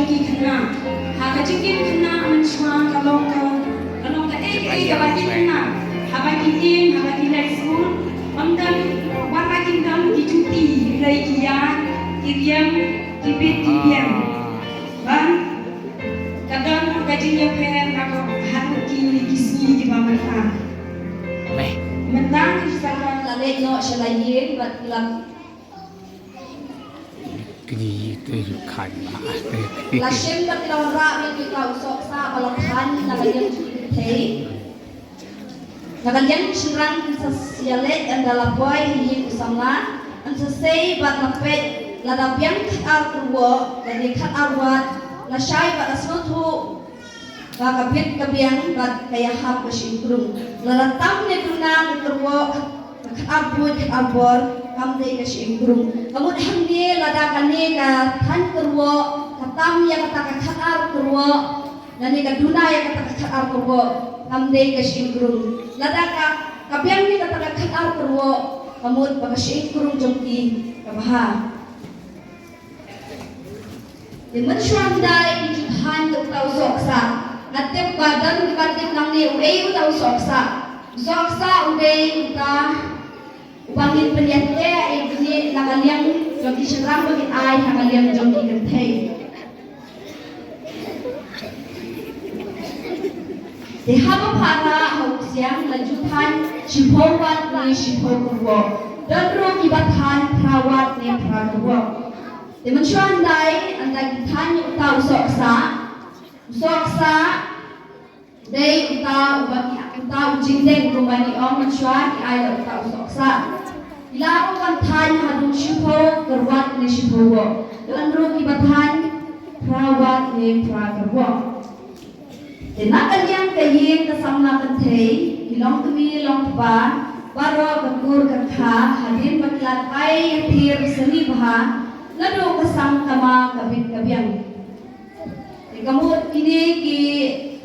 jongki kena haka jengkin kena mensuang kalong ka habaki kena habaki in habaki leksun amdan warakin dam dicuti rai kia kiriam kibit kibiam ban kadang gajinya pen ako haruki kisni di bamanta mentang isakan lalek no shalayen bat lam kini itu kan lasem bat lawan ra mi kau sok sa balakhan nagayan thei nagayan shirang sasiale andala boy hi usama ansa sei bat lapet ladabyang khat arwo ladi khat arwat la shai bat asmatu bakabit kabiang bat kaya hap kasimprung lalatam ne tunang terwo khat arbut khat arbor kamde kasimprung kamud hamdi ladakane ka than terwo katam ya kata khat ar terwo nani ka duna ya kata khat ar terwo kamde kasimprung ladaka kabiang ni kata khat ar terwo kamud bakasimprung jongki kabaha Demen suandai di Tuhan untuk tahu soksa. Natip badan dikatip nang ni uday tahu soksa. Soksa uday uta upangin penyate ini nakaliang jogi serang bagi ay nakaliang jogi gentay. Di haba para hausiang lanjutan shibhowat ni shibhowkurwo. Dan ro ibatan perawat ni perawatkurwo. Demen suandai anda ditanya uta usoksa dei uta ubani uta ujindeng rumani ong mensuan di ayat uta usoksa ila kan tanya hadu shipo kerwat ni shipowo dan ru kibatan perawat ni prakerwo denakan yang kayin kesamna kentei ilong kemi long pa baro kekur kekha hadir bakilat ai hadir seni baha Nado kasang kama kabit kabiang. Kamu ini ki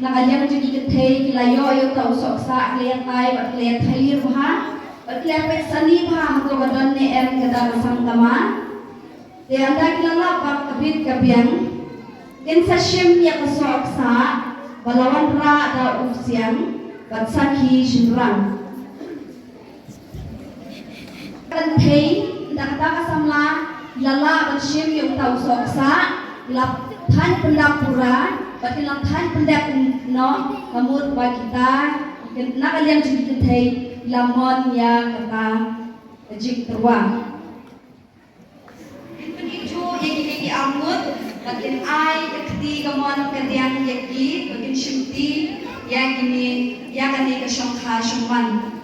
nakaliang jadi ketei kilayo ayo tau soksa kliat ay bat kliat halir bah, bat kliat pek sani bah hako badan ne em kada kasang kama. De anda kilala bak kabit kabiang. Kensa shem ya kasoksa balawan ra da usiang bat saki shimrang. Kentei kata kasamla lala bersyim yung tahu soksa laphan pendapura bagi laphan pendap no kamut bagita nakalian juga ketei lamon ya kata jik terwa itu yang ini amut bagian ai keti kamon ketiang yaki bagian syuti yang ini yang ini ke Shanghai Shangwan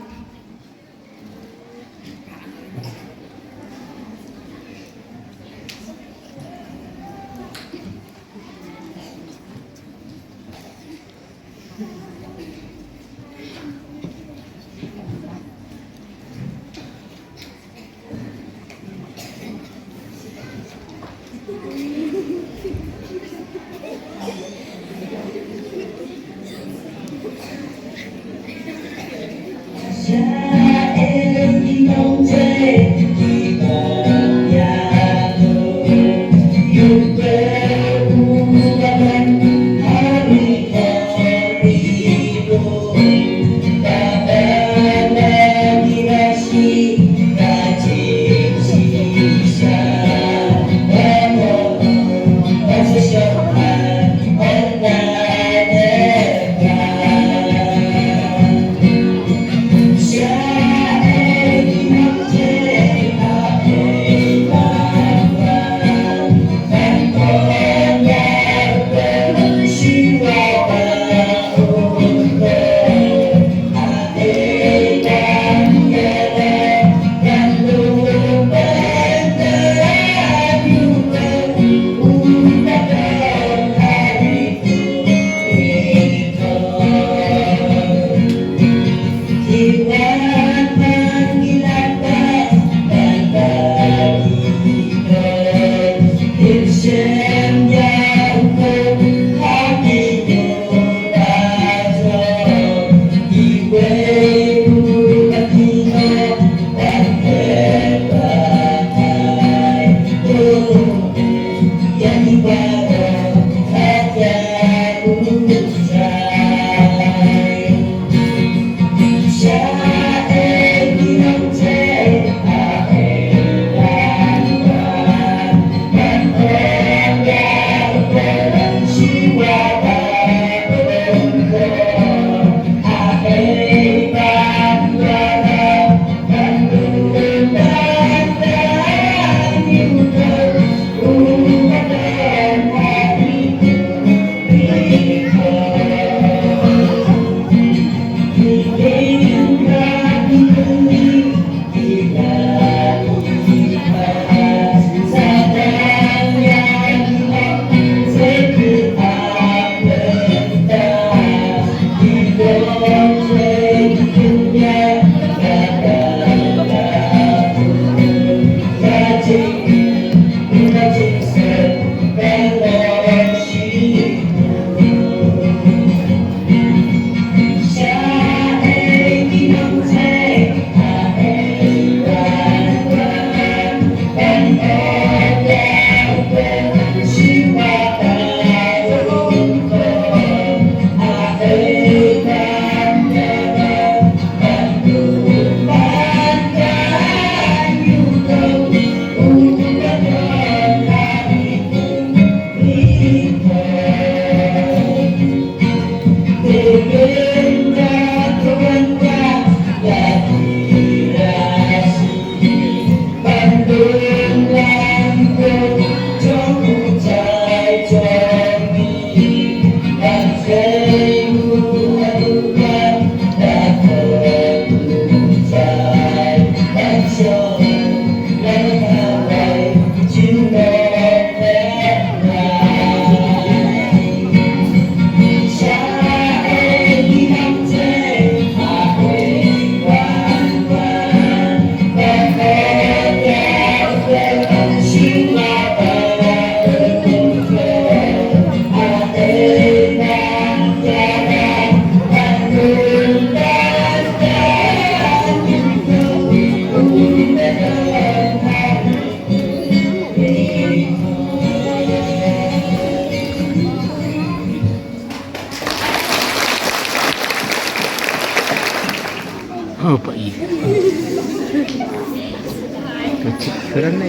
그렇네.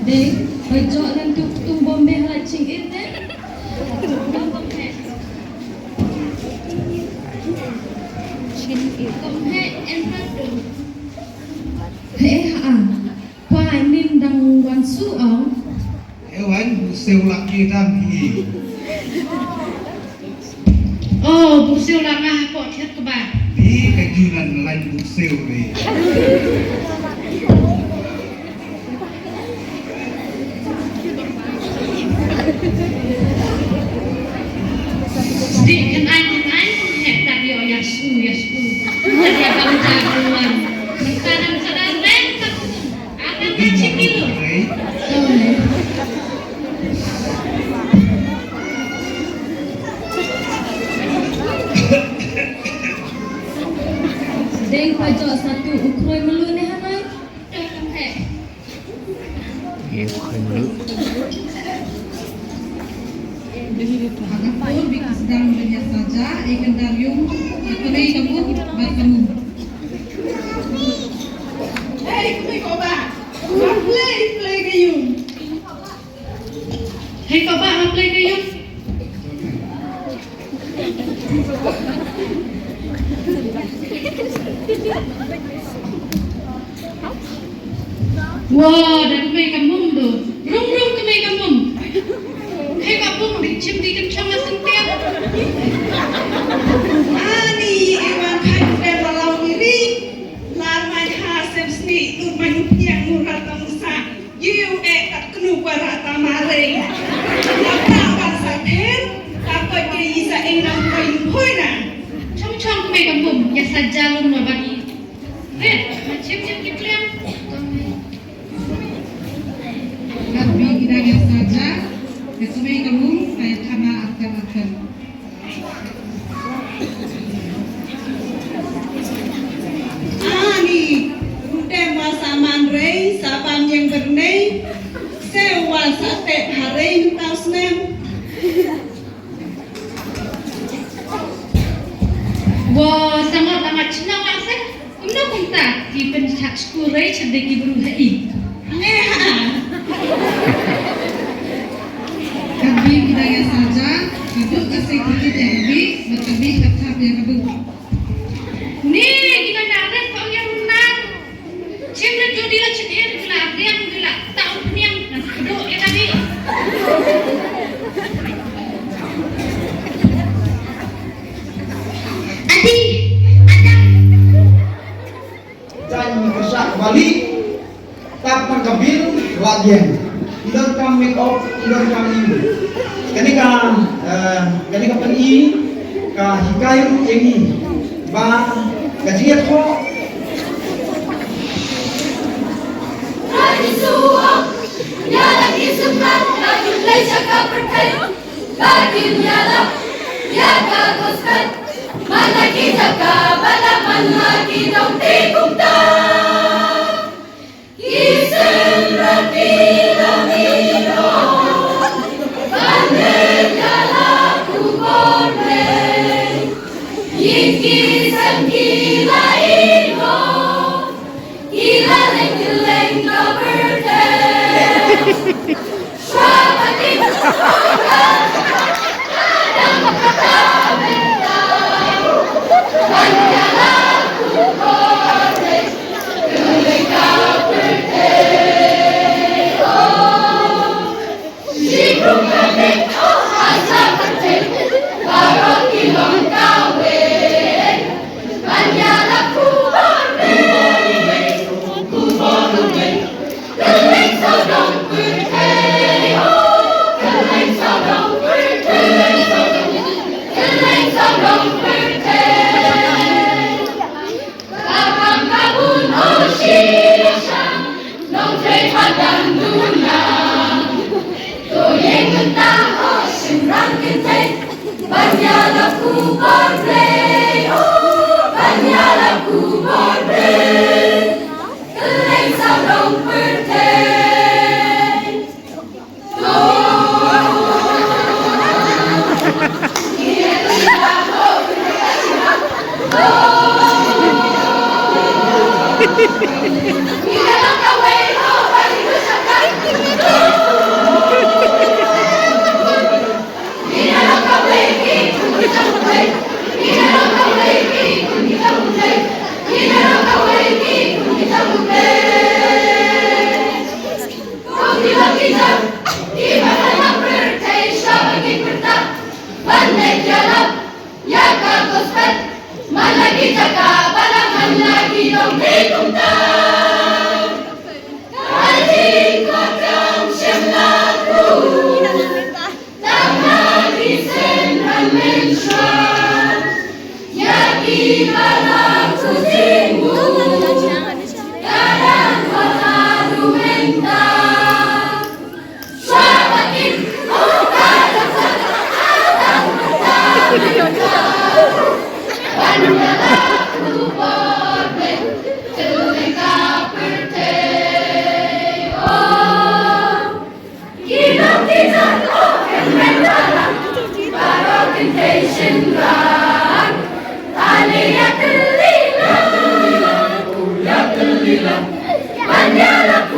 Dek, baju dan tung bombe halai cingit dek. Komhe enrado. Ha. Kwa nin dang wan su ong. Ewan siêu laki tam hi. Oh, bu siêu là ngah po thiệt các bạn. Di kejunan lain bu siêu ni. Di kan anh hẹn đặt yo yasu. Jadi abang jagoan. Tanam sedang lengkap. Akan Di kecil dulu. ni. Dek baju satu ukroi melu ni hanai. Komhe. 예, 거의 뭐 Agapur bikin sedang banyak saja ikan darium berkemai kamu bertemu. Hei, kemai kau bah, play kayung. Hei kau bah play kayu. Wah, dah kemai kamu tu. Rum kemai kamu. Hei kamu dicim di kencang sentiap. Ani ewan kai udah lalau diri, lar main hasem sni tu main yang murah tangsa. You tak kenu barata mare. Lapa bangsa pen, apa ke isa enam kayu hoina. Chong kemai kamu. Ya saja lu mau bagi. Macam iklim. Nabi kita yang saja, berkemai kamu saya thama akan. Ani, udah masa mandrei, saban yang bernei, sewa sate hari tau senem. Wah, sangat senang masih. Umno kunta di pencak skurai cedeki beruhai. Kami kita yang saja, hidup kasih kita jadi, berkami tetap yang kabut. Ni kita nak kau yang menang. Cuma jodi lah cedir gila, dia gila. Tahu yang kedua ya tadi. Adi, ada. Jangan kesak balik, tak mengkabil latihan. Idon kam make up, idon kam ibu. Ketika pergi ke hikayu ini, bah kajian kok. Lagi suam, ya lagi semangat, lagi belajar kaperkai, lagi nyala, ya kagoskan, mana kita kabala, mana kita tikung tak, kisah rati lamino, pandai laku boleh, yiki sangkila ino. Gila leng ka birthday. Swapati kadang katabenta. Kanya laku birthday. Gila ka birthday. Oh, sibrong kadek asa birthday. Parang kilong kawin. Kanya laku birthday. Galing sa dong birthday, oh, galing sa dong birthday, galing sa dong birthday. Kapag kabun o siya siyang, nung tra'y hadang lunang. Tuyeng ang tao, simrang kintay, banyala ku birthday, oh, banyala ku birthday. Galing sa dong birthday. Mañana